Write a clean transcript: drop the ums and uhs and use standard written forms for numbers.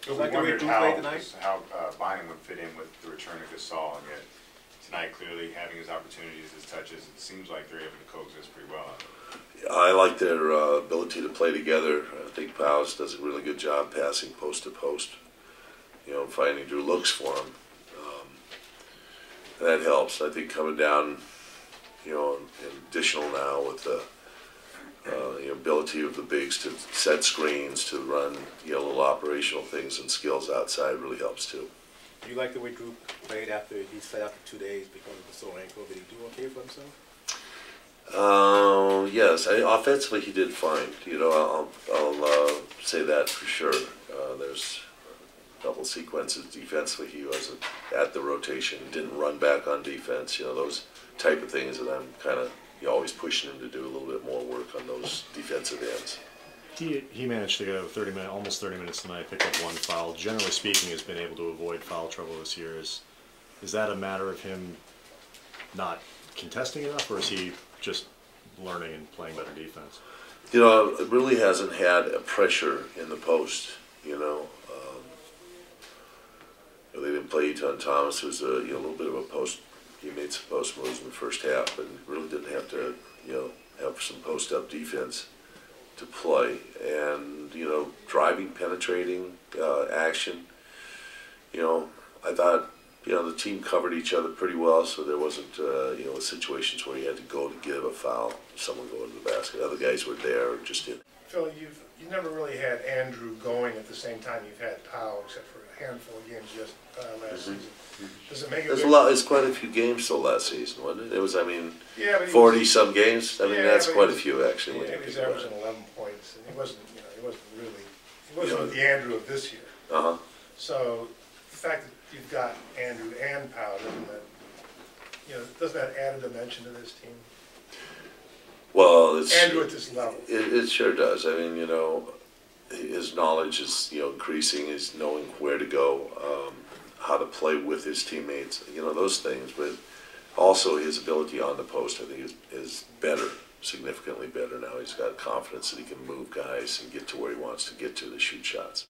So we Like the way wondered Drew played tonight? how Bynum would fit in with the return of Gasol, and yet tonight clearly having his opportunities, his touches, it seems like they're able to coexist pretty well. I like their ability to play together. I think Pau does a really good job passing post to post, finding Drew looks for him. That helps. I think coming down, in additional now with the ability of the bigs to set screens, to run little operational things and skills outside really helps too. Do you like the way Drew played after he sat out for 2 days because of the sore ankle? Did he do okay for himself? Yes, offensively he did fine. I'll say that for sure. There's a couple sequences defensively he wasn't at the rotation, didn't run back on defense. Those type of things that I'm kind of always pushing him to do a little bit more work on those defensive ends. He managed to go almost 30 minutes tonight, pick up one foul. Generally speaking, has been able to avoid foul trouble this year. Is that a matter of him not contesting enough, or is he just learning and playing better defense? It really hasn't had a pressure in the post. They didn't play Eton Thomas, who's a little bit of a post. He made some post moves in the first half, but really didn't have to have some post up defense to play. And driving, penetrating action. I thought the team covered each other pretty well, so there wasn't situations where you had to go to give a foul, someone going to the basket. Other guys were there, just in. Phil, you've never really had Andrew going at the same time you've had Pau, except for a handful of games just last season. Does it make a There's big... a lot. It's quite a few games still last season, wasn't it? It was, yeah, 40-some games. That's quite a few actually. Yeah, he was averaging 11 points, and he wasn't the Andrew of this year. So the fact that you've got Andrew and Pau, doesn't that add a dimension to this team? Well, it's Andrew at this level. It sure does. His knowledge is increasing. He's knowing where to go, how to play with his teammates. Those things. But also his ability on the post, I think, is better, significantly better now. He's got confidence that he can move guys and get to where he wants to get to shoot shots.